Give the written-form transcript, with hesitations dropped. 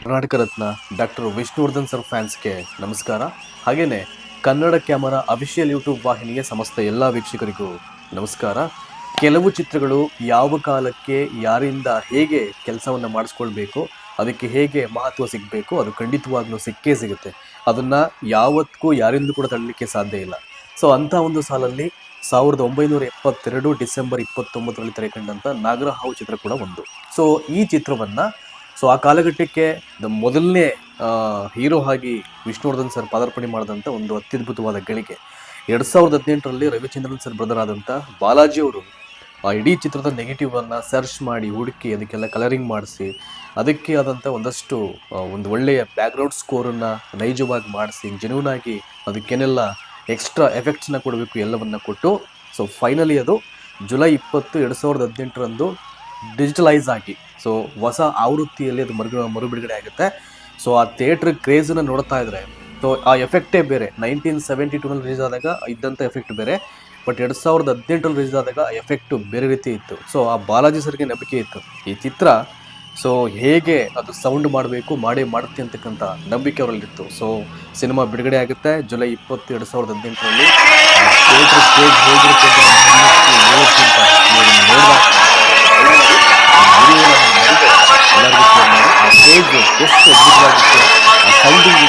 Karnataka Ratna doctor Vishnuvardhan sir ಫ್ಯಾನ್ಸ್ಗೆ ನಮಸ್ಕಾರ. ಹಾಗೆಯೇ Kannada camera official YouTube ವಾಹಿನಿಯ ಸಮಸ್ತ ಎಲ್ಲ ವೀಕ್ಷಕರಿಗೂ ನಮಸ್ಕಾರ. ಕೆಲವು ಚಿತ್ರಗಳು ಯಾವ ಕಾಲಕ್ಕೆ ಯಾರಿಂದ ಹೇಗೆ ಕೆಲಸವನ್ನು ಮಾಡಿಸ್ಕೊಳ್ಬೇಕು, ಅದಕ್ಕೆ ಹೇಗೆ ಮಹತ್ವ ಸಿಗಬೇಕು, ಅದು ಖಂಡಿತವಾಗ್ಲೂ ಸಿಕ್ಕೇ ಸಿಗುತ್ತೆ. ಅದನ್ನು ಯಾವತ್ತೂ ಯಾರಿಂದೂ ಕೂಡ ತಳ್ಳಲಿಕ್ಕೆ ಸಾಧ್ಯ ಇಲ್ಲ. ಸೊ ಅಂಥ ಒಂದು ಸಾಲಲ್ಲಿ 1972 ಡಿಸೆಂಬರ್ 29ರಲ್ಲಿ ತೆರೆಕಂಡಂಥ ನಾಗರಹಾವು ಚಿತ್ರ ಕೂಡ ಒಂದು. ಸೊ ಈ ಚಿತ್ರವನ್ನು ಆ ಕಾಲಘಟ್ಟಕ್ಕೆ ಮೊದಲನೇ ಹೀರೋ ಆಗಿ ವಿಷ್ಣುವರ್ಧನ್ ಸರ್ ಪದಾರ್ಪಣೆ ಮಾಡಿದಂಥ ಒಂದು ಅತ್ಯದ್ಭುತವಾದ ಗಳಿಗೆ. 2018ರಲ್ಲಿ ರವಿಚಂದ್ರನ್ ಸರ್ ಬ್ರದರ್ ಆದಂಥ ಬಾಲಾಜಿ ಅವರು ಆ ಇಡೀ ಚಿತ್ರದ ನೆಗೆಟಿವನ್ನು ಸರ್ಚ್ ಮಾಡಿ ಹುಡುಕಿ ಅದಕ್ಕೆಲ್ಲ ಕಲರಿಂಗ್ ಮಾಡಿಸಿ ಅದಕ್ಕೆ ಆದಂಥ ಒಂದು ಒಳ್ಳೆಯ ಬ್ಯಾಕ್ಗ್ರೌಂಡ್ ಸ್ಕೋರನ್ನು ನೈಜವಾಗಿ ಮಾಡಿಸಿ ಜೆನ್ಯೂನ್ ಆಗಿ ಅದಕ್ಕೇನೆಲ್ಲ ಎಕ್ಸ್ಟ್ರಾ ಎಫೆಕ್ಟ್ಸ್ನ ಕೊಡಬೇಕು ಎಲ್ಲವನ್ನು ಕೊಟ್ಟು ಸೊ ಫೈನಲಿ ಅದು ಜುಲೈ 20, 2018ರಂದು ಡಿಜಿಟಲೈಸ್ ಆಗಿ ಸೊ ಹೊಸ ಆವೃತ್ತಿಯಲ್ಲಿ ಅದು ಮರು ಬಿಡುಗಡೆ ಆಗುತ್ತೆ. ಸೊ ಆ ಥಿಯೇಟ್ರ್ ಕ್ರೇಜನ್ನು ನೋಡ್ತಾ ಇದ್ರೆ ಸೊ ಆ ಎಫೆಕ್ಟೇ ಬೇರೆ. 1972ನಲ್ಲಿ ರಿಲೀಸ್ ಆದಾಗ ಇದ್ದಂಥ ಎಫೆಕ್ಟ್ ಬೇರೆ, ಬಟ್ 2018ರಲ್ಲಿ ರಿಲೀಸ್ ಆದಾಗ ಎಫೆಕ್ಟು ಬೇರೆ ರೀತಿ ಇತ್ತು. ಸೊ ಆ ಬಾಲಾಜಿ ಸರ್ಗೆ ನಂಬಿಕೆ ಇತ್ತು ಈ ಚಿತ್ರ ಸೊ ಹೇಗೆ ಅದು ಸೌಂಡ್ ಮಾಡಬೇಕು ಮಾಡುತ್ತೆ ಅಂತಕ್ಕಂಥ ನಂಬಿಕೆ ಅವರಲ್ಲಿತ್ತು. ಸೊ ಸಿನಿಮಾ ಬಿಡುಗಡೆ ಆಗುತ್ತೆ ಜುಲೈ 20, 2018ರಲ್ಲಿ. ಥಿಯೇಟ್ರ್ ಕ್ರೇಜ್ ಹೇಗಿರುತ್ತೆ ಎಲ್ಲರಿಗೂ ಶೇರ್ ಮಾಡಿ. ಆ ಸ್ಟೇಜ್ ಎಷ್ಟು ಅದ್ಭುತವಾಗಿತ್ತು, ಆ ಸೌಂಡಿಂಗ್